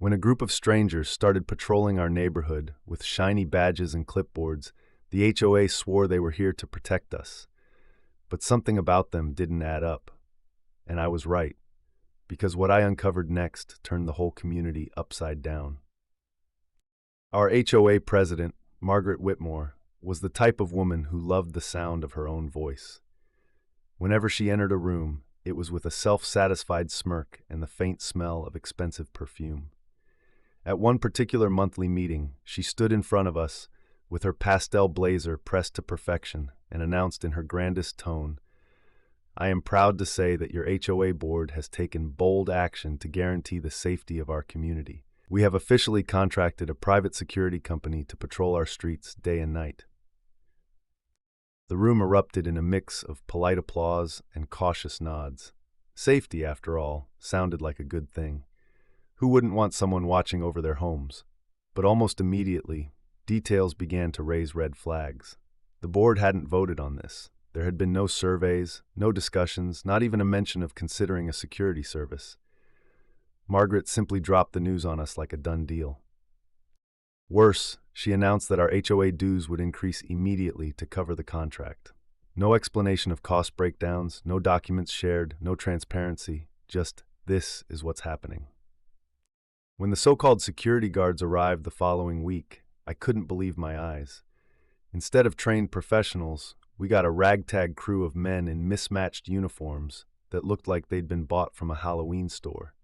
When a group of strangers started patrolling our neighborhood with shiny badges and clipboards, the HOA swore they were here to protect us. But something about them didn't add up. And I was right, because what I uncovered next turned the whole community upside down. Our HOA president, Margaret Whitmore, was the type of woman who loved the sound of her own voice. Whenever she entered a room, it was with a self-satisfied smirk and the faint smell of expensive perfume. At one particular monthly meeting, she stood in front of us with her pastel blazer pressed to perfection and announced in her grandest tone, "I am proud to say that your HOA board has taken bold action to guarantee the safety of our community. We have officially contracted a private security company to patrol our streets day and night." The room erupted in a mix of polite applause and cautious nods. Safety, after all, sounded like a good thing. Who wouldn't want someone watching over their homes? But almost immediately, details began to raise red flags. The board hadn't voted on this. There had been no surveys, no discussions, not even a mention of considering a security service. Margaret simply dropped the news on us like a done deal. Worse, she announced that our HOA dues would increase immediately to cover the contract. No explanation of cost breakdowns, no documents shared, no transparency, just this is what's happening. When the so-called security guards arrived the following week, I couldn't believe my eyes. Instead of trained professionals, we got a ragtag crew of men in mismatched uniforms that looked like they'd been bought from a Halloween store.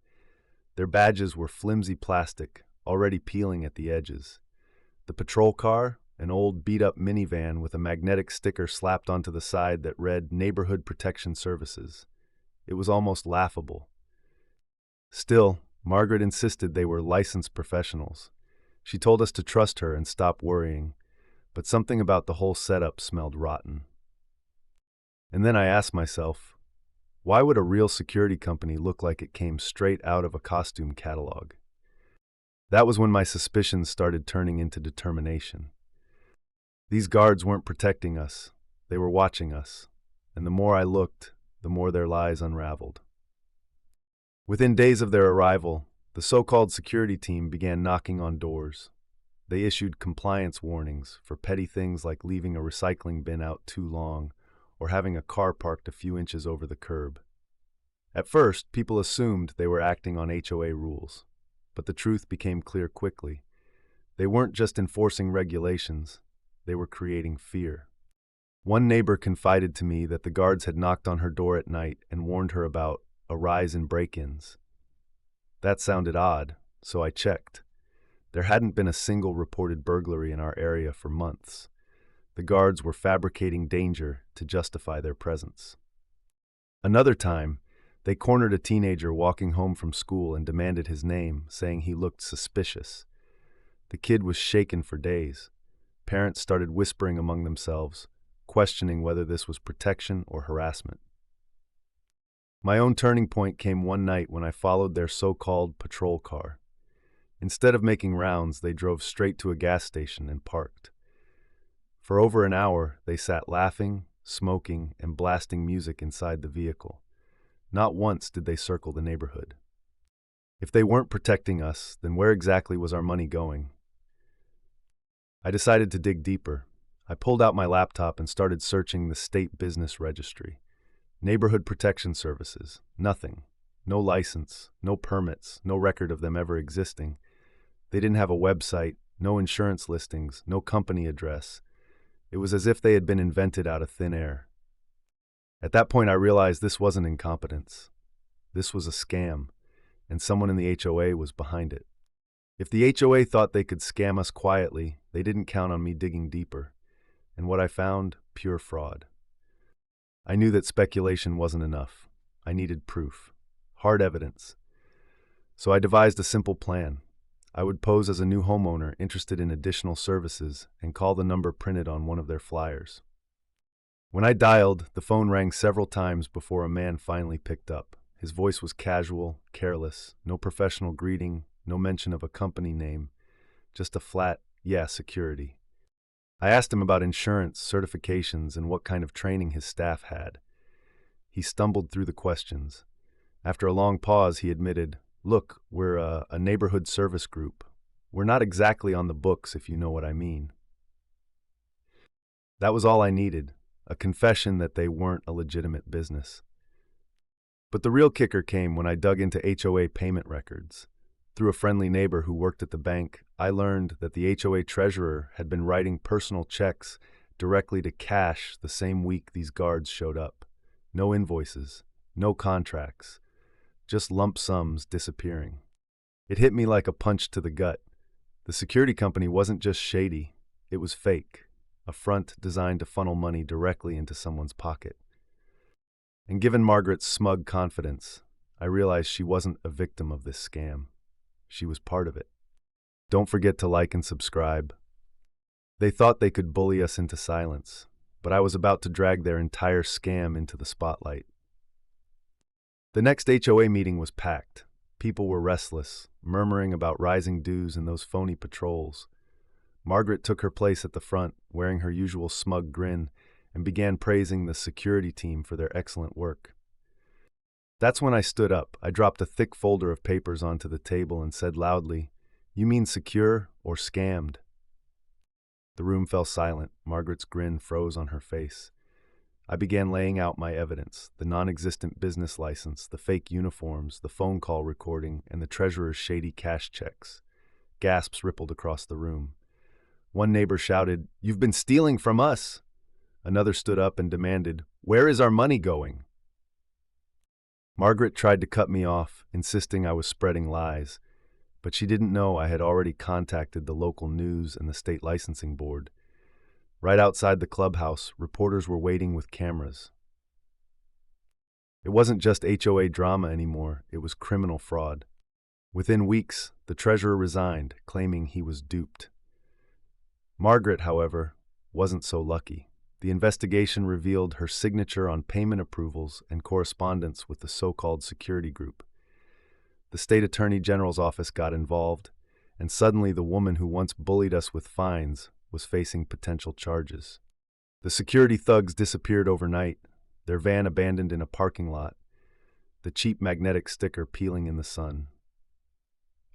Their badges were flimsy plastic, already peeling at the edges. The patrol car, an old beat-up minivan with a magnetic sticker slapped onto the side that read Neighborhood Protection Services. It was almost laughable. Still, Margaret insisted they were licensed professionals. She told us to trust her and stop worrying, but something about the whole setup smelled rotten. And then I asked myself, why would a real security company look like it came straight out of a costume catalog? That was when my suspicions started turning into determination. These guards weren't protecting us, they were watching us, and the more I looked, the more their lies unraveled. Within days of their arrival, the so-called security team began knocking on doors. They issued compliance warnings for petty things like leaving a recycling bin out too long or having a car parked a few inches over the curb. At first, people assumed they were acting on HOA rules, but the truth became clear quickly. They weren't just enforcing regulations, they were creating fear. One neighbor confided to me that the guards had knocked on her door at night and warned her about a rise in break-ins. That sounded odd, so I checked. There hadn't been a single reported burglary in our area for months. The guards were fabricating danger to justify their presence. Another time, they cornered a teenager walking home from school and demanded his name, saying he looked suspicious. The kid was shaken for days. Parents started whispering among themselves, questioning whether this was protection or harassment. My own turning point came one night when I followed their so-called patrol car. Instead of making rounds, they drove straight to a gas station and parked. For over an hour, they sat laughing, smoking, and blasting music inside the vehicle. Not once did they circle the neighborhood. If they weren't protecting us, then where exactly was our money going? I decided to dig deeper. I pulled out my laptop and started searching the state business registry. Neighborhood Protection Services. Nothing. No license, no permits, no record of them ever existing. They didn't have a website, no insurance listings, no company address. It was as if they had been invented out of thin air. At that point, I realized this wasn't incompetence. This was a scam, and someone in the HOA was behind it. If the HOA thought they could scam us quietly, they didn't count on me digging deeper. And what I found, pure fraud. I knew that speculation wasn't enough. I needed proof. Hard evidence. So I devised a simple plan. I would pose as a new homeowner interested in additional services and call the number printed on one of their flyers. When I dialed, the phone rang several times before a man finally picked up. His voice was casual, careless, no professional greeting, no mention of a company name, just a flat, "Yeah, security." I asked him about insurance, certifications, and what kind of training his staff had. He stumbled through the questions. After a long pause, he admitted, Look, we're a neighborhood service group. We're not exactly on the books, if you know what I mean. That was all I needed, a confession that they weren't a legitimate business. But the real kicker came when I dug into HOA payment records. Through a friendly neighbor who worked at the bank, I learned that the HOA treasurer had been writing personal checks directly to cash the same week these guards showed up. No invoices, no contracts, just lump sums disappearing. It hit me like a punch to the gut. The security company wasn't just shady, it was fake, a front designed to funnel money directly into someone's pocket. And given Margaret's smug confidence, I realized she wasn't a victim of this scam. She was part of it. Don't forget to like and subscribe. They thought they could bully us into silence, but I was about to drag their entire scam into the spotlight. The next HOA meeting was packed. People were restless, murmuring about rising dues and those phony patrols. Margaret took her place at the front, wearing her usual smug grin, and began praising the security team for their excellent work. That's when I stood up. I dropped a thick folder of papers onto the table and said loudly, "You mean secure or scammed?" The room fell silent. Margaret's grin froze on her face. I began laying out my evidence, the non-existent business license, the fake uniforms, the phone call recording, and the treasurer's shady cash checks. Gasps rippled across the room. One neighbor shouted, "You've been stealing from us!" Another stood up and demanded, "Where is our money going?" Margaret tried to cut me off, insisting I was spreading lies, but she didn't know I had already contacted the local news and the state licensing board. Right outside the clubhouse, reporters were waiting with cameras. It wasn't just HOA drama anymore, it was criminal fraud. Within weeks, the treasurer resigned, claiming he was duped. Margaret, however, wasn't so lucky. The investigation revealed her signature on payment approvals and correspondence with the so-called security group. The state attorney general's office got involved, and suddenly the woman who once bullied us with fines was facing potential charges. The security thugs disappeared overnight, their van abandoned in a parking lot, the cheap magnetic sticker peeling in the sun.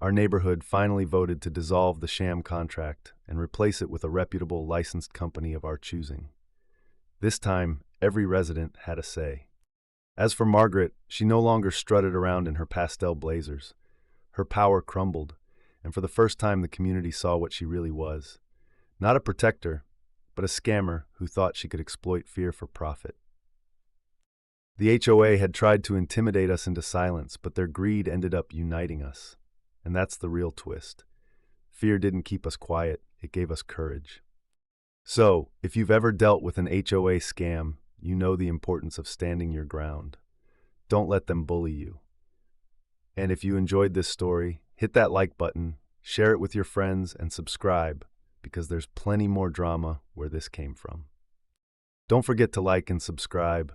Our neighborhood finally voted to dissolve the sham contract and replace it with a reputable licensed company of our choosing. This time, every resident had a say. As for Margaret, she no longer strutted around in her pastel blazers. Her power crumbled, and for the first time the community saw what she really was. Not a protector, but a scammer who thought she could exploit fear for profit. The HOA had tried to intimidate us into silence, but their greed ended up uniting us. And that's the real twist. Fear didn't keep us quiet, it gave us courage. So, if you've ever dealt with an HOA scam, you know the importance of standing your ground. Don't let them bully you. And if you enjoyed this story, hit that like button, share it with your friends, and subscribe, because there's plenty more drama where this came from. Don't forget to like and subscribe.